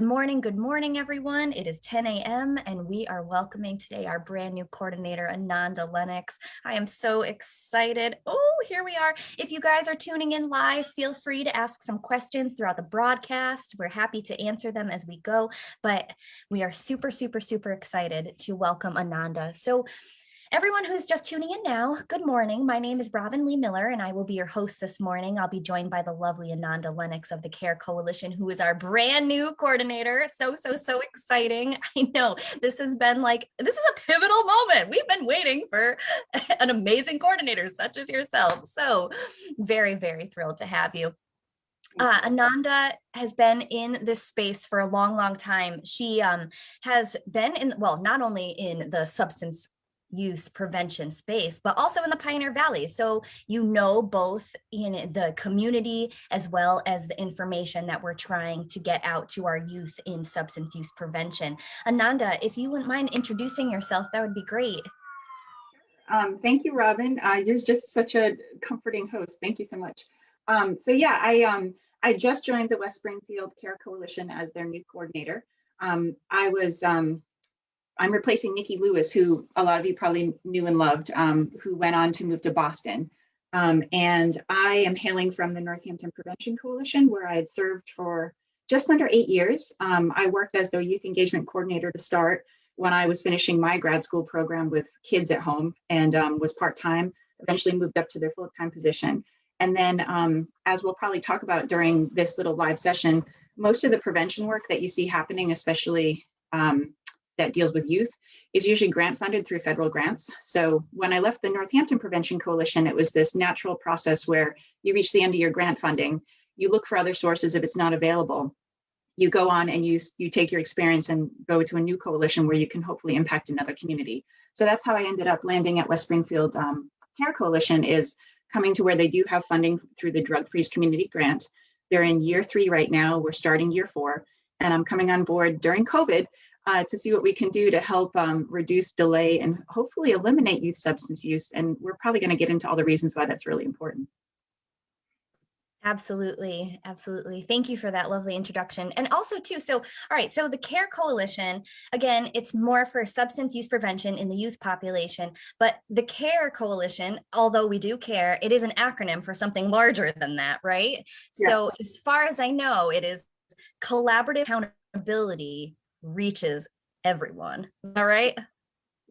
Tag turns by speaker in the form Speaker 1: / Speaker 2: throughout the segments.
Speaker 1: Good morning, everyone. It is 10 a.m. and we are welcoming today our brand new coordinator, Ananda Lennox. I am so excited. Oh, here we are. If you guys are tuning in live, feel free to ask some questions throughout the broadcast. We're happy to answer them as we go, but we are super, super, super excited to welcome Ananda. So everyone who's just tuning in now, good morning. My name is Robyn Miller, and I will be your host this morning. I'll be joined by the lovely Ananda Lennox of the CARE Coalition, who is our brand new coordinator. So exciting. I know this is a pivotal moment. We've been waiting for an amazing coordinator such as yourself. So very, very thrilled to have you. Ananda has been in this space for a long time. She has been not only in the substance use prevention space, but also in the Pioneer Valley. So you know both in the community as well as the information that we're trying to get out to our youth in substance use prevention. Ananda, if you wouldn't mind introducing yourself, that would be great.
Speaker 2: Thank you, Robyn. You're just such a comforting host. Thank you so much. I just joined the West Springfield CARE Coalition as their new coordinator. I'm replacing Nikki Lewis, who a lot of you probably knew and loved, who went on to move to Boston. And I am hailing from the Northampton Prevention Coalition, where I had served for just under 8 years. I worked as their youth engagement coordinator to start when I was finishing my grad school program with kids at home, and was part-time, eventually moved up to their full-time position. And then, as we'll probably talk about during this little live session, most of the prevention work that you see happening, especially that deals with youth, is usually grant funded through federal grants. So when I left the Northampton Prevention Coalition, it was this natural process where you reach the end of your grant funding, you look for other sources. If it's not available, you go on and you take your experience and go to a new coalition where you can hopefully impact another community. So that's how I ended up landing at West Springfield CARE Coalition, is coming to where they do have funding through the Drug Freeze Community Grant. They're in year 3 right now. We're starting year 4, and I'm coming on board during COVID to see what we can do to help reduce delay and hopefully eliminate youth substance use. And we're probably going to get into all the reasons why that's really important.
Speaker 1: Absolutely. Thank you for that lovely introduction. And also too, so the CARE Coalition, again, it's more for substance use prevention in the youth population, but the CARE Coalition, although we do care, it is an acronym for something larger than that, right? Yes. So as far as I know, it is collaborative accountability reaches everyone. All right.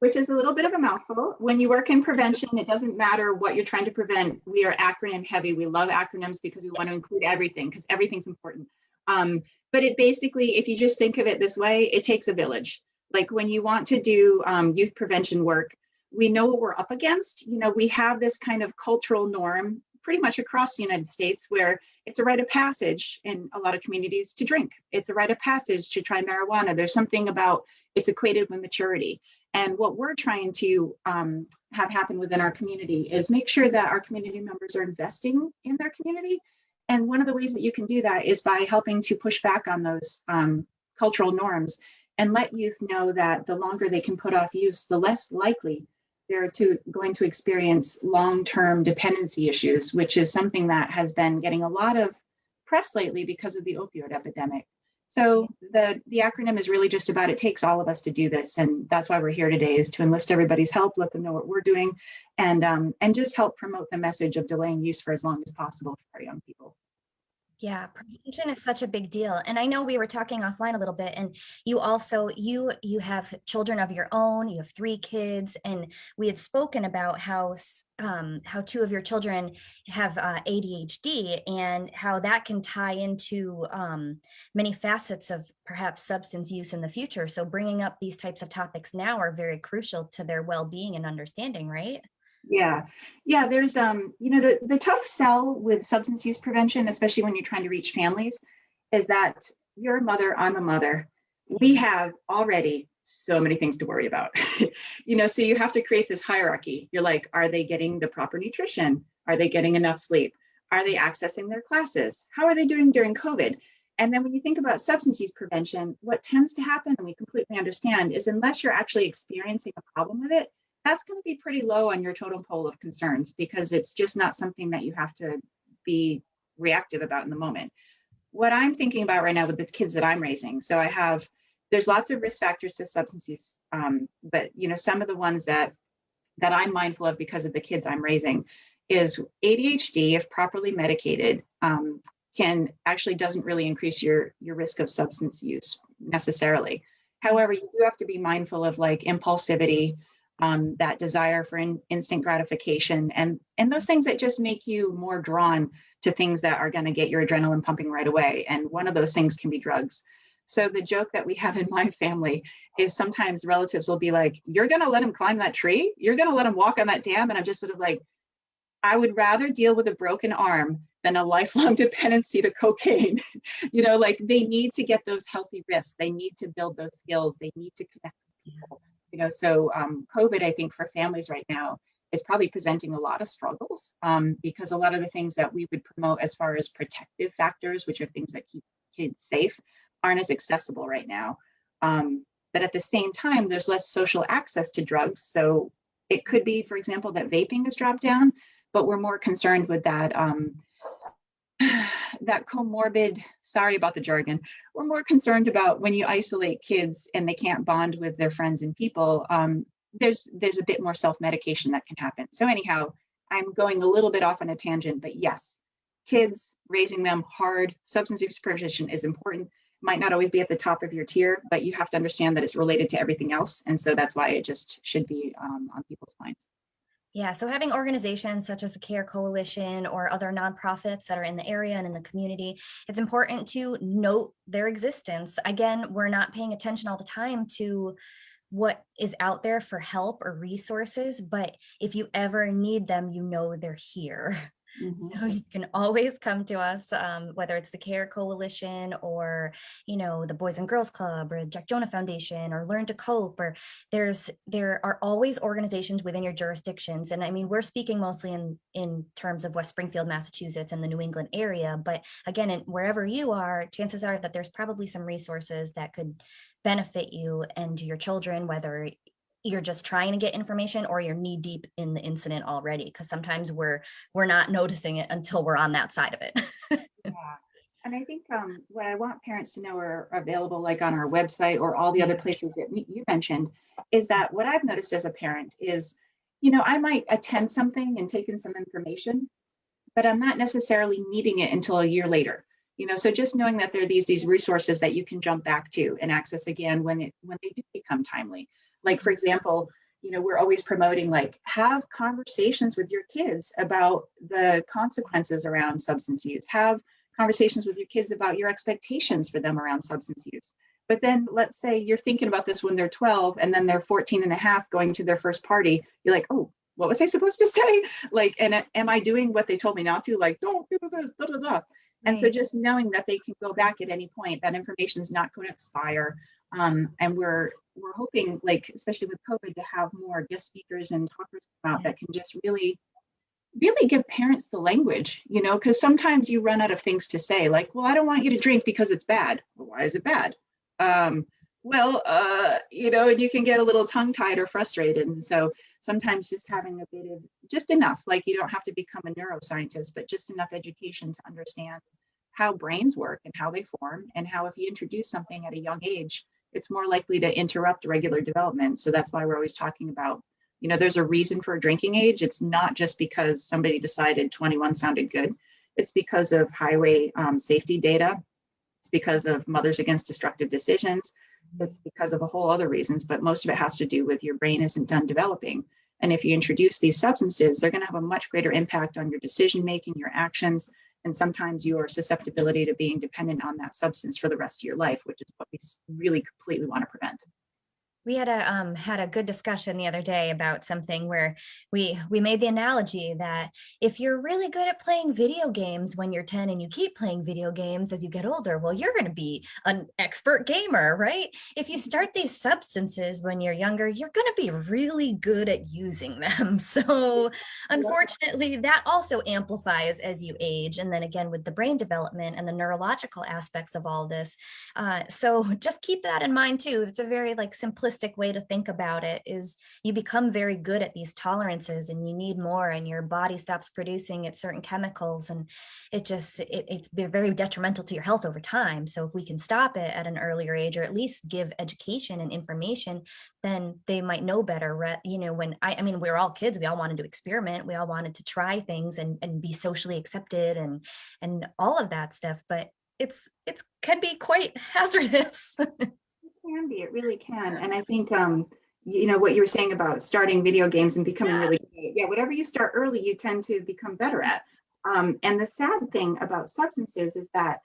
Speaker 2: Which is a little bit of a mouthful. When you work in prevention, it doesn't matter what you're trying to prevent. We are acronym heavy. We love acronyms because we want to include everything, because everything's important. But it basically, if you just think of it this way, it takes a village. Like when you want to do youth prevention work, we know what we're up against. You know, we have this kind of cultural norm pretty much across the United States where it's a rite of passage in a lot of communities to drink. It's a rite of passage to try marijuana. There's something about it's equated with maturity. And what we're trying to have happen within our community is make sure that our community members are investing in their community. And one of the ways that you can do that is by helping to push back on those cultural norms and let youth know that the longer they can put off use, the less likely they're going to experience long-term dependency issues, which is something that has been getting a lot of press lately because of the opioid epidemic. So the acronym is really just about, it takes all of us to do this. And that's why we're here today, is to enlist everybody's help, let them know what we're doing, and just help promote the message of delaying use for as long as possible for our young people.
Speaker 1: Yeah, prevention is such a big deal. And I know we were talking offline a little bit, and you also, you have children of your own, you have 3 kids, and we had spoken about how 2 of your children have ADHD and how that can tie into many facets of perhaps substance use in the future. So bringing up these types of topics now are very crucial to their well-being and understanding, right?
Speaker 2: Yeah. There's, the tough sell with substance use prevention, especially when you're trying to reach families, is that you're a mother, I'm a mother. We have already so many things to worry about, so you have to create this hierarchy. You're like, are they getting the proper nutrition? Are they getting enough sleep? Are they accessing their classes? How are they doing during COVID? And then when you think about substance use prevention, what tends to happen, and we completely understand, is unless you're actually experiencing a problem with it, that's going to be pretty low on your totem pole of concerns, because it's just not something that you have to be reactive about in the moment. what I'm thinking about right now with the kids that I'm raising. So there's lots of risk factors to substance use, but some of the ones that I'm mindful of because of the kids I'm raising is ADHD, if properly medicated, can actually doesn't really increase your risk of substance use necessarily. However, you do have to be mindful of like impulsivity, that desire for instant gratification, and those things that just make you more drawn to things that are going to get your adrenaline pumping right away. And one of those things can be drugs. So the joke that we have in my family is sometimes relatives will be like, "You're going to let him climb that tree? You're going to let him walk on that dam?" And I'm just sort of like, I would rather deal with a broken arm than a lifelong dependency to cocaine. Like they need to get those healthy risks. They need to build those skills. They need to connect with people. So COVID, I think for families right now is probably presenting a lot of struggles, because a lot of the things that we would promote as far as protective factors, which are things that keep kids safe, aren't as accessible right now. But at the same time, there's less social access to drugs. So it could be, for example, that vaping has dropped down, but we're more concerned with that that comorbid, sorry about the jargon, we're more concerned about when you isolate kids and they can't bond with their friends and people, there's a bit more self-medication that can happen. So anyhow, I'm going a little bit off on a tangent, but yes, kids, raising them hard, substance use prevention is important. Might not always be at the top of your tier, but you have to understand that it's related to everything else. And so that's why it just should be on people's minds.
Speaker 1: Yeah, so having organizations such as the CARE Coalition or other nonprofits that are in the area and in the community, it's important to note their existence. Again, we're not paying attention all the time to what is out there for help or resources, but if you ever need them, they're here.
Speaker 2: Mm-hmm.
Speaker 1: So you can always come to us, whether it's the CARE Coalition or, the Boys and Girls Club or Jack Jonah Foundation or Learn to Cope, or there are always organizations within your jurisdictions. And I mean, we're speaking mostly in terms of West Springfield, Massachusetts and the New England area. But again, wherever you are, chances are that there's probably some resources that could benefit you and your children, whether you're just trying to get information or you're knee deep in the incident already, because sometimes we're not noticing it until we're on that side of it.
Speaker 2: Yeah. And I think what I want parents to know are available like on our website or all the other places that you mentioned is that what I've noticed as a parent is, I might attend something and take in some information, but I'm not necessarily needing it until a year later. So just knowing that there are these resources that you can jump back to and access again when they do become timely. Like, for example, we're always promoting like have conversations with your kids about the consequences around substance use. Have conversations with your kids about your expectations for them around substance use. But then let's say you're thinking about this when they're 12 and then they're 14 and a half going to their first party. You're like, oh, what was I supposed to say? Like, and am I doing what they told me not to? Like, don't do this, da, da, da. And so just knowing that they can go back at any point, that information is not going to expire. And we're hoping, like, especially with COVID, to have more guest speakers and talkers come out that can just really give parents the language, because sometimes you run out of things to say, like, well, I don't want you to drink because it's bad. Well, why is it bad? And you can get a little tongue tied or frustrated. And so sometimes just having a bit of just enough, like you don't have to become a neuroscientist, but just enough education to understand how brains work and how they form, and how if you introduce something at a young age, it's more likely to interrupt regular development. So that's why we're always talking about, there's a reason for a drinking age. It's not just because somebody decided 21 sounded good. It's because of highway safety data. It's because of Mothers Against Destructive Decisions. It's because of a whole other reasons, but most of it has to do with your brain isn't done developing. And if you introduce these substances, they're going to have a much greater impact on your decision making, your actions, and sometimes your susceptibility to being dependent on that substance for the rest of your life, which is what we really completely want to prevent.
Speaker 1: We had a good discussion the other day about something where we made the analogy that if you're really good at playing video games when you're 10 and you keep playing video games as you get older, well, you're going to be an expert gamer, right? If you start these substances when you're younger, you're going to be really good at using them. So unfortunately, that also amplifies as you age. And then again, with the brain development and the neurological aspects of all this. So just keep that in mind too. It's a very simplistic simplistic way to think about it is you become very good at these tolerances and you need more, and your body stops producing its certain chemicals, and it's very detrimental to your health over time. So if we can stop it at an earlier age, or at least give education and information, then they might know better. You know, when I mean, we were all kids, we all wanted to experiment, we all wanted to try things and be socially accepted and all of that stuff, but it can be quite hazardous.
Speaker 2: It can be, it really can. And I think, you know, what you were saying about starting video games and becoming really good. Yeah, whatever you start early, you tend to become better at. And the sad thing about substances is that,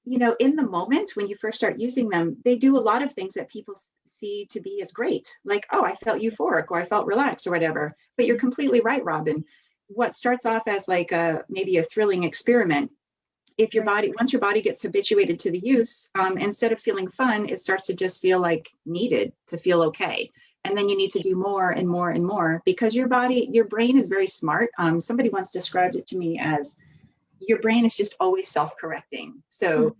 Speaker 2: you know, in the moment when you first start using them, they do a lot of things that people see to be as great. Like, oh, I felt euphoric, or I felt relaxed, or whatever. But you're completely right, Robyn. What starts off as like maybe a thrilling experiment, if your body, once your body gets habituated to the use, instead of feeling fun, it starts to just feel like needed to feel okay. And then you need to do more and more and more, because your body, your brain is very smart. Somebody once described it to me as your brain is just always self-correcting. So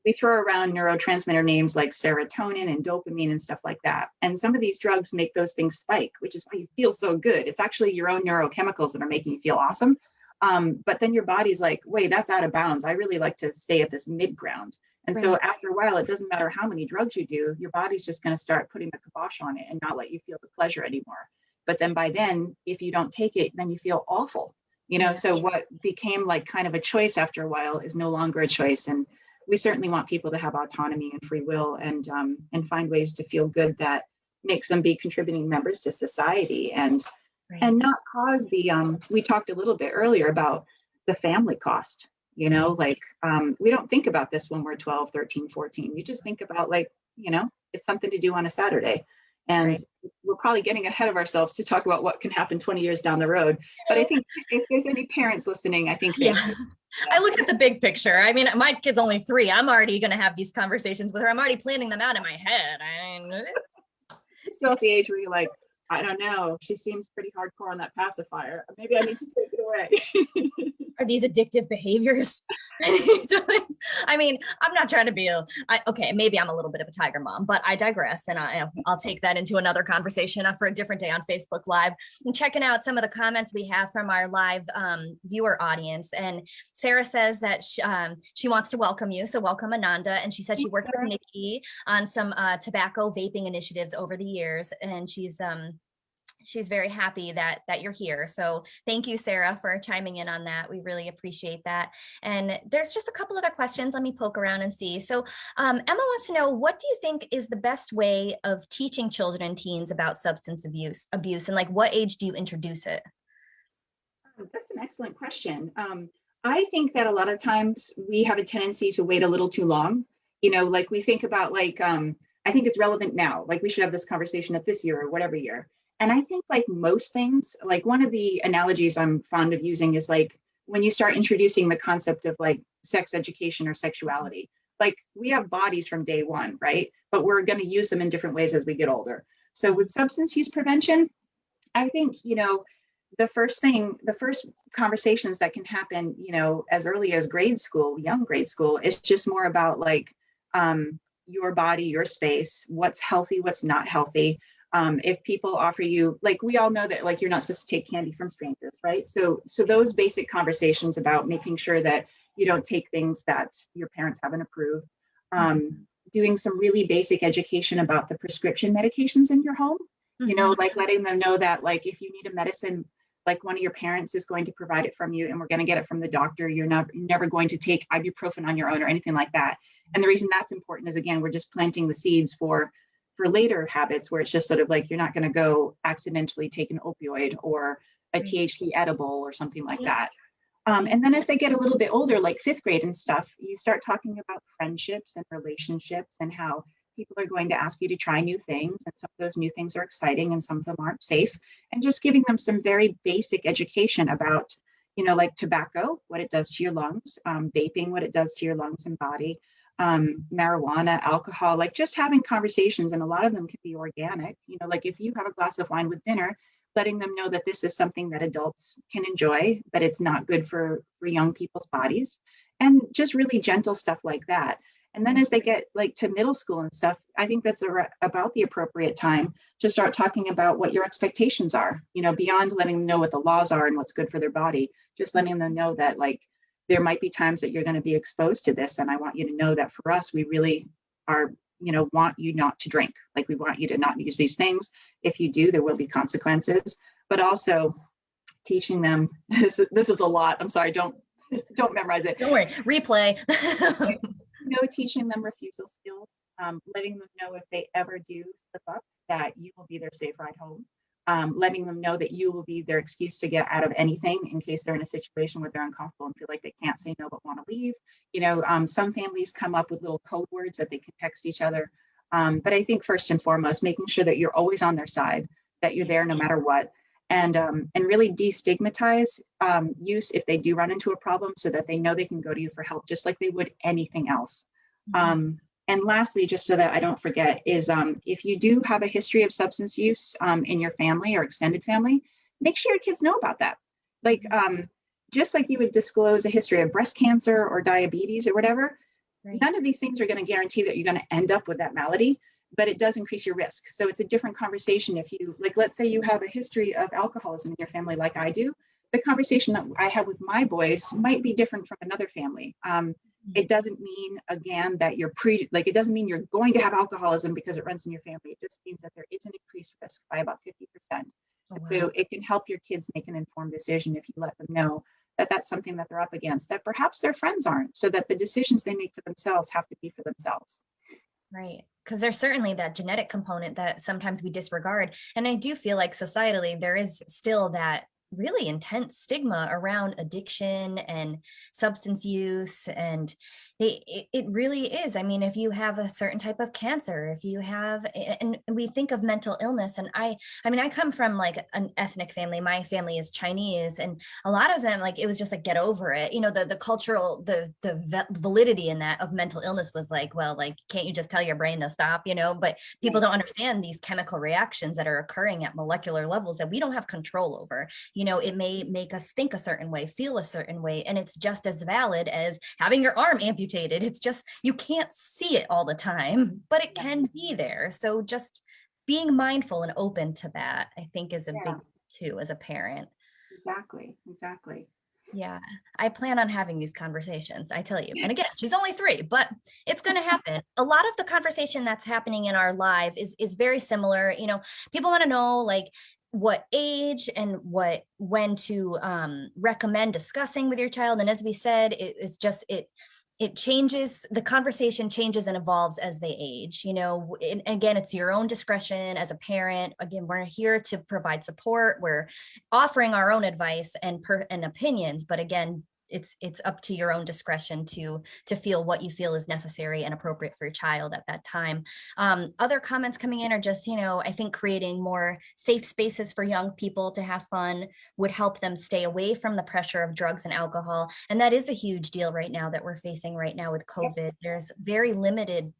Speaker 2: we throw around neurotransmitter names like serotonin and dopamine and stuff like that. And some of these drugs make those things spike, which is why you feel so good. It's actually your own neurochemicals that are making you feel awesome. But then your body's like, wait, that's out of bounds. I really like to stay at this mid ground. And so after a while, it doesn't matter how many drugs you do, your body's just going to start putting the kibosh on it and not let you feel the pleasure anymore. But then by then, if you don't take it, then you feel awful. You know, so what became like kind of a choice after a while is no longer a choice. And we certainly want people to have autonomy and free will, and find ways to feel good that makes them be contributing members to society, and not cause the we talked a little bit earlier about the family cost. You know, like we don't think about this when we're 12, 13, 14. You just think about, like, you know, it's something to do on a Saturday. And we're probably getting ahead of ourselves to talk about what can happen 20 years down the road. But I think if there's any parents listening, I think
Speaker 1: I look at the big picture. I mean, my kid's only 3. I'm already going to have these conversations with her. I'm already planning them out in my head. I mean,
Speaker 2: you're still at the age where you're like, I don't know, she seems pretty hardcore on that pacifier. Maybe I need to take it away.
Speaker 1: Are these addictive behaviors? I mean, I'm not trying to be okay, maybe I'm a little bit of a tiger mom, but I digress. And I'll take that into another conversation for a different day on Facebook Live. And checking out some of the comments we have from our live viewer audience. And Sarah says that she wants to welcome you. So welcome, Ananda. And she said she worked with Nikki on some tobacco vaping initiatives over the years. And she's very happy that you're here. So thank you, Sarah, for chiming in on that. We really appreciate that. And there's just a couple other questions. Let me poke around and see. So Emma wants to know, what do you think is the best way of teaching children and teens about substance abuse, and like what age do you introduce it?
Speaker 2: That's an excellent question. I think that a lot of times we have a tendency to wait a little too long. You know, like we think about like, I think it's relevant now. Like we should have this conversation at this year or whatever year. And I think like most things, like one of the analogies I'm fond of using is like when you start introducing the concept of like sex education or sexuality, like we have bodies from day one, right? But we're going to use them in different ways as we get older. So with substance use prevention, I think, you know, the first conversations that can happen, you know, as early as grade school, young grade school, is just more about like your body, your space, what's healthy, what's not healthy. If people offer you, like, we all know that like you're not supposed to take candy from strangers, right? So those basic conversations about making sure that you don't take things that your parents haven't approved, doing some really basic education about the prescription medications in your home, you know, like letting them know that like if you need a medicine, like one of your parents is going to provide it from you and we're going to get it from the doctor. You're never going to take ibuprofen on your own or anything like that. And the reason that's important is, again, we're just planting the seeds for later habits where it's just sort of like you're not going to go accidentally take an opioid or a THC edible or something like that. And then as they get a little bit older, like 5th grade and stuff, you start talking about friendships and relationships and how people are going to ask you to try new things. And some of those new things are exciting and some of them aren't safe. And just giving them some very basic education about, you know, like tobacco, what it does to your lungs, vaping, what it does to your lungs and body, marijuana, alcohol, like just having conversations. And a lot of them can be organic, you know, like if you have a glass of wine with dinner, letting them know that this is something that adults can enjoy, but it's not good for young people's bodies, and just really gentle stuff like that. And then as they get like to middle school and stuff, I think that's about the appropriate time to start talking about what your expectations are, beyond letting them know what the laws are and what's good for their body, just letting them know that like there might be times that you're going to be exposed to this. And I want you to know that for us, we really are, want you not to drink. Like we want you to not use these things. If you do, there will be consequences, but also teaching them, this is a lot. I'm sorry, don't memorize it.
Speaker 1: Don't worry, replay.
Speaker 2: Teaching them refusal skills, letting them know if they ever do slip up that you will be their safe ride home, letting them know that you will be their excuse to get out of anything in case they're in a situation where they're uncomfortable and feel like they can't say no but want to leave. Some families come up with little code words that they can text each other. But I think first and foremost, making sure that you're always on their side, that you're there no matter what. And really destigmatize use if they do run into a problem so that they know they can go to you for help, just like they would anything else. And lastly, just so that I don't forget, is if you do have a history of substance use in your family or extended family, make sure your kids know about that. Like, just like you would disclose a history of breast cancer or diabetes or whatever, none of these things are going to guarantee that you're going to end up with that malady, but it does increase your risk. So it's a different conversation if you, like, let's say you have a history of alcoholism in your family like I do. The conversation that I have with my boys might be different from another family. It doesn't mean, again, that it doesn't mean you're going to have alcoholism because it runs in your family. It just means that there is an increased risk by about 50%. So it can help your kids make an informed decision if you let them know that that's something that they're up against, that perhaps their friends aren't, so that the decisions they make for themselves have to be for themselves.
Speaker 1: Right. Because there's certainly that genetic component that sometimes we disregard. And I do feel like societally, there is still that really intense stigma around addiction and substance use. And it really is. I mean, if you have a certain type of cancer, if you have, and we think of mental illness, and I mean, I come from like an ethnic family. My family is Chinese, and a lot of them, like, it was just like, get over it. The cultural, the validity in that of mental illness was like, well, like, can't you just tell your brain to stop, but people don't understand these chemical reactions that are occurring at molecular levels that we don't have control over. It may make us think a certain way, feel a certain way, and it's just as valid as having your arm amputated. It's just, you can't see it all the time, but it can be there. So just being mindful and open to that, I think, is a big too as a parent.
Speaker 2: Exactly.
Speaker 1: Yeah, I plan on having these conversations, I tell you. And again, she's only 3, but it's going to happen. A lot of the conversation that's happening in our life is very similar. People want to know, like, what age and when to recommend discussing with your child. And as we said, it changes, the conversation changes and evolves as they age. And again, it's your own discretion as a parent. Again, we're here to provide support. We're offering our own advice and opinions, but again, it's up to your own discretion to feel what you feel is necessary and appropriate for your child at that time. Other comments coming in are just, I think creating more safe spaces for young people to have fun would help them stay away from the pressure of drugs and alcohol. And that is a huge deal right now that we're facing right now with COVID. There's very limited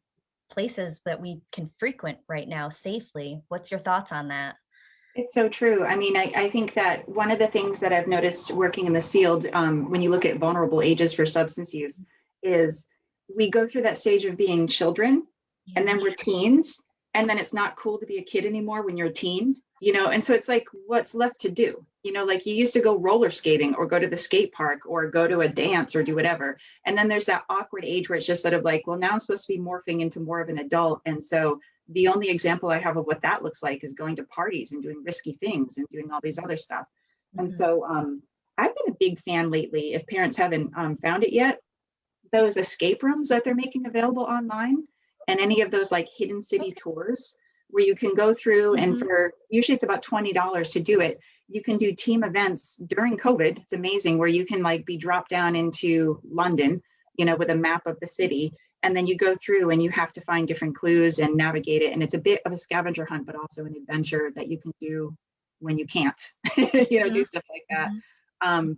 Speaker 1: places that we can frequent right now safely. What's your thoughts on that?
Speaker 2: It's so true. I mean, I think that one of the things that I've noticed working in this field, when you look at vulnerable ages for substance use, is we go through that stage of being children, and then we're teens, and then it's not cool to be a kid anymore when you're a teen, and so it's like, what's left to do? Like you used to go roller skating or go to the skate park or go to a dance or do whatever. And then there's that awkward age where it's just sort of like, well, now I'm supposed to be morphing into more of an adult. And so the only example I have of what that looks like is going to parties and doing risky things and doing all these other stuff. And so I've been a big fan lately, if parents haven't found it yet, those escape rooms that they're making available online, and any of those like hidden city tours where you can go through and for usually it's about $20 to do it. You can do team events during COVID. It's amazing, where you can like be dropped down into London, with a map of the city. And then you go through and you have to find different clues and navigate it. And it's a bit of a scavenger hunt, but also an adventure that you can do when you can't, do stuff like that.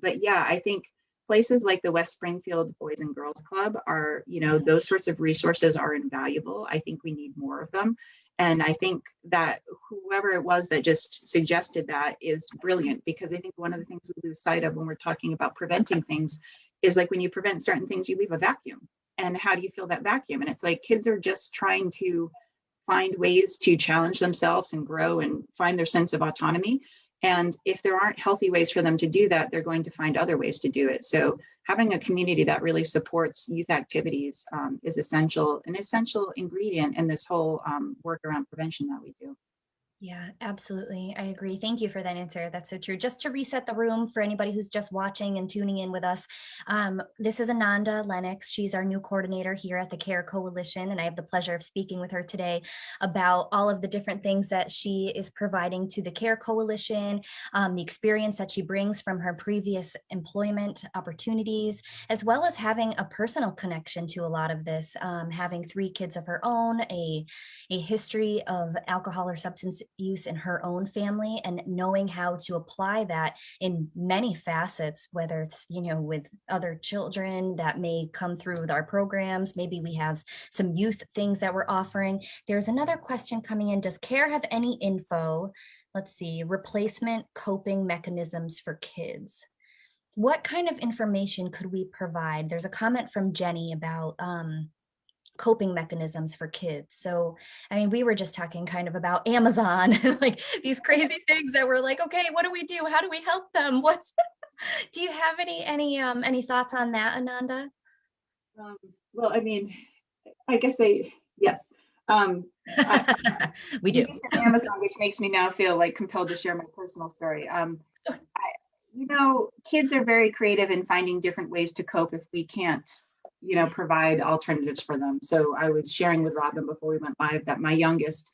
Speaker 2: But yeah, I think places like the West Springfield Boys and Girls Club are, those sorts of resources are invaluable. I think we need more of them. And I think that whoever it was that just suggested that is brilliant, because I think one of the things we lose sight of when we're talking about preventing things is like when you prevent certain things, you leave a vacuum. And how do you fill that vacuum? And it's like kids are just trying to find ways to challenge themselves and grow and find their sense of autonomy. And if there aren't healthy ways for them to do that, they're going to find other ways to do it. So having a community that really supports youth activities is an essential ingredient in this whole work around prevention that we do.
Speaker 1: Yeah, absolutely. I agree. Thank you for that answer. That's so true. Just to reset the room for anybody who's just watching and tuning in with us, this is Ananda Lennox. She's our new coordinator here at the CARE Coalition, and I have the pleasure of speaking with her today about all of the different things that she is providing to the CARE Coalition, the experience that she brings from her previous employment opportunities, as well as having a personal connection to a lot of this, having 3 kids of her own, a history of alcohol or substance use in her own family, and knowing how to apply that in many facets, whether it's, with other children that may come through with our programs. Maybe we have some youth things that we're offering. There's another question coming in. Does CARE have any info? Let's see, replacement coping mechanisms for kids. What kind of information could we provide? There's a comment from Jenny about coping mechanisms for kids. So, I mean, we were just talking kind of about Amazon, like these crazy things that we're like, okay, what do we do? How do we help them? Do you have any thoughts on that, Ananda?
Speaker 2: Um, well, I mean, I guess yes. I,
Speaker 1: We
Speaker 2: you
Speaker 1: do.
Speaker 2: just said Amazon, which makes me now feel like compelled to share my personal story. Kids are very creative in finding different ways to cope if we can't, provide alternatives for them. So I was sharing with Robyn before we went live that my youngest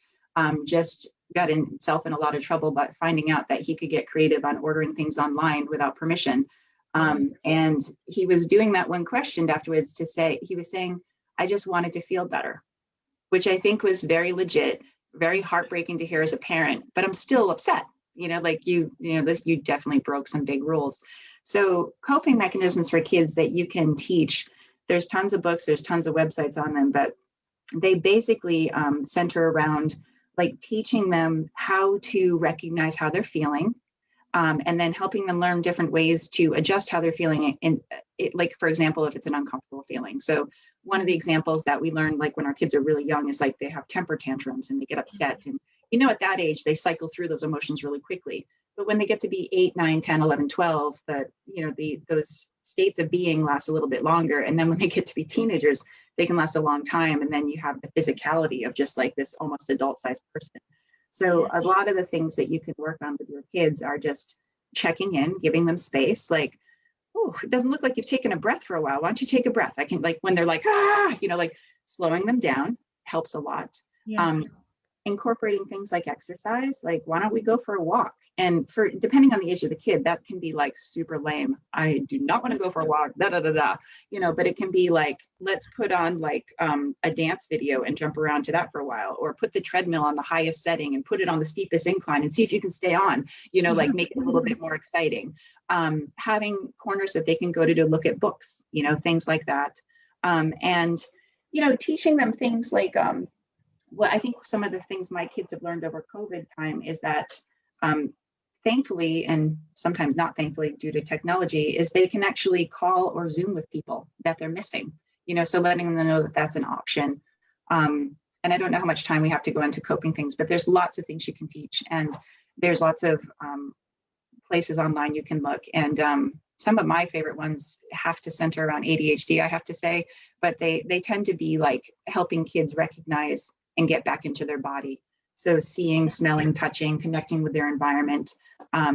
Speaker 2: just got himself in a lot of trouble by finding out that he could get creative on ordering things online without permission. And he was doing that when questioned afterwards he was saying, I just wanted to feel better, which I think was very legit, very heartbreaking to hear as a parent, but I'm still upset. You definitely broke some big rules. So coping mechanisms for kids that you can teach, there's tons of books, there's tons of websites on them, but they basically center around like teaching them how to recognize how they're feeling, and then helping them learn different ways to adjust how they're feeling. Like, for example, if it's an uncomfortable feeling. So one of the examples that we learn, like when our kids are really young, is like they have temper tantrums and they get upset. And, at that age, they cycle through those emotions really quickly. But when they get to be 8, 9, 10, 11, 12, those states of being last a little bit longer. And then when they get to be teenagers, they can last a long time. And then you have the physicality of just like this almost adult-sized person. So a lot of the things that you can work on with your kids are just checking in, giving them space. Like, oh, it doesn't look like you've taken a breath for a while. Why don't you take a breath? I can, like, when they're like, like slowing them down helps a lot.
Speaker 1: Yeah.
Speaker 2: Incorporating things like exercise, like why don't we go for a walk? And depending on the age of the kid, that can be like super lame. I do not want to go for a walk, but it can be like, let's put on like a dance video and jump around to that for a while, or put the treadmill on the highest setting and put it on the steepest incline and see if you can stay on, like make it a little bit more exciting. Having corners that they can go to look at books, things like that. And teaching them things like, I think some of the things my kids have learned over COVID time is that thankfully, and sometimes not thankfully due to technology, is they can actually call or Zoom with people that they're missing, so letting them know that that's an option. And I don't know how much time we have to go into coping things, but there's lots of things you can teach. And there's lots of places online you can look. And some of my favorite ones have to center around ADHD, I have to say, but they tend to be like helping kids recognize and get back into their body. So seeing, smelling, touching, connecting with their environment,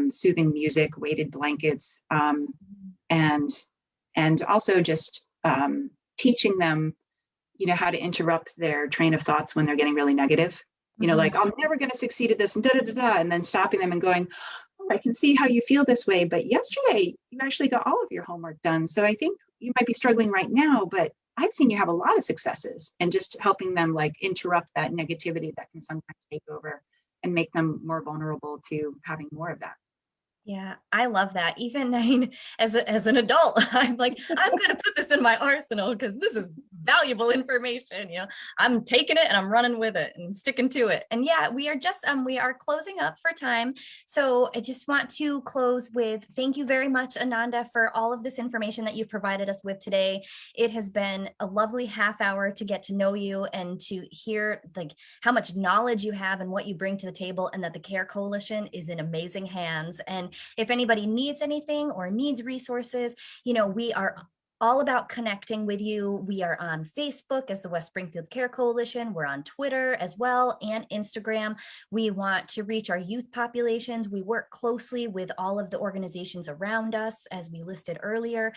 Speaker 2: soothing music, weighted blankets, and also just teaching them, how to interrupt their train of thoughts when they're getting really negative. Like, I'm never going to succeed at this, and and then stopping them and going, oh, I can see how you feel this way, but yesterday you actually got all of your homework done. So I think you might be struggling right now, but I've seen you have a lot of successes, and just helping them like interrupt that negativity that can sometimes take over and make them more vulnerable to having more of that.
Speaker 1: Yeah, I love that. Even as an adult, I'm like, I'm gonna put this in my arsenal because this is valuable information. I'm taking it and I'm running with it and sticking to it. And yeah, we are closing up for time. So I just want to close with thank you very much, Ananda, for all of this information that you've provided us with today. It has been a lovely half hour to get to know you and to hear like how much knowledge you have and what you bring to the table, and that the Care Coalition is in amazing hands. And if anybody needs anything or needs resources, we are all about connecting with you. We are on Facebook as the West Springfield Care Coalition. We're on Twitter as well and Instagram. We want to reach our youth populations. We work closely with all of the organizations around us, as we listed earlier.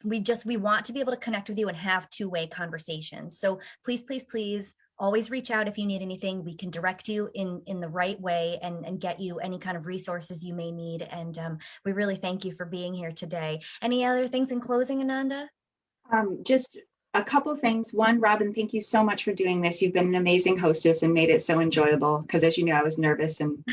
Speaker 1: We want to be able to connect with you and have two-way conversations. So please, please, please always reach out if you need anything. We can direct you in the right way and get you any kind of resources you may need. And we really thank you for being here today. Any other things in closing, Ananda?
Speaker 2: Just a couple things. One, Robyn, thank you so much for doing this. You've been an amazing hostess and made it so enjoyable because, as you know, I was nervous and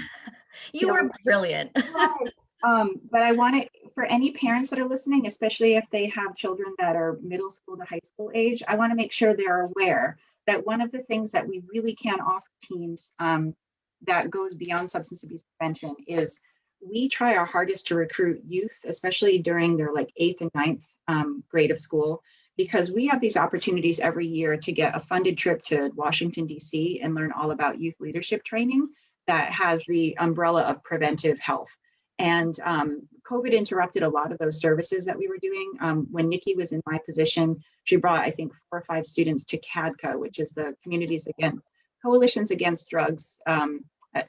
Speaker 1: You
Speaker 2: feeling
Speaker 1: were brilliant.
Speaker 2: right. But I want to, for any parents that are listening, especially if they have children that are middle school to high school age, I want to make sure they're aware that one of the things that we really can offer teens that goes beyond substance abuse prevention is we try our hardest to recruit youth, especially during their like eighth and ninth grade of school, because we have these opportunities every year to get a funded trip to Washington, D.C. and learn all about youth leadership training that has the umbrella of preventive health. And COVID interrupted a lot of those services that we were doing. When Nikki was in my position, she brought, I think, 4 or 5 students to CADCA, which is the Coalitions Against Drugs.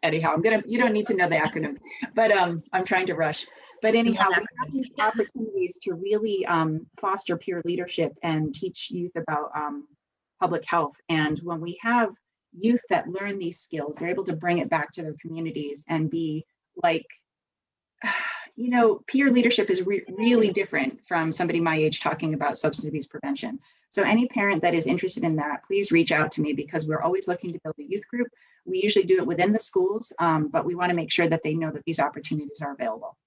Speaker 2: Anyhow, you don't need to know the acronym, but I'm trying to rush. But
Speaker 1: We love
Speaker 2: anyhow, we have
Speaker 1: acronyms.
Speaker 2: these opportunities to really foster peer leadership and teach youth about public health. And when we have youth that learn these skills, they're able to bring it back to their communities and be like, peer leadership is really different from somebody my age talking about substance abuse prevention. So any parent that is interested in that, please reach out to me because we're always looking to build a youth group. We usually do it within the schools, but we want to make sure that they know that these opportunities are available.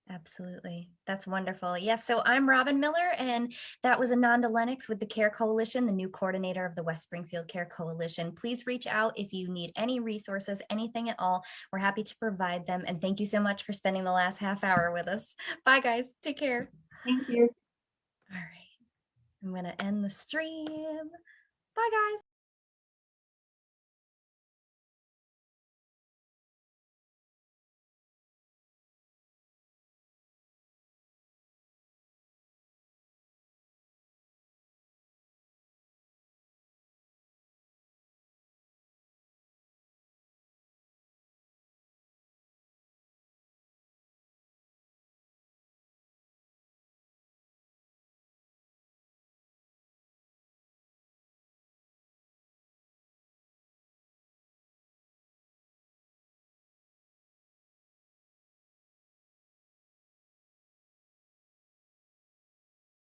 Speaker 1: Absolutely. That's wonderful. Yes. So I'm Robyn Miller, and that was Ananda Lennox with the Care Coalition, the new coordinator of the West Springfield Care Coalition. Please reach out if you need any resources, anything at all. We're happy to provide them. And thank you so much for spending the last half hour with us. Bye, guys. Take care.
Speaker 2: Thank you.
Speaker 1: All right. I'm going to end the stream. Bye, guys.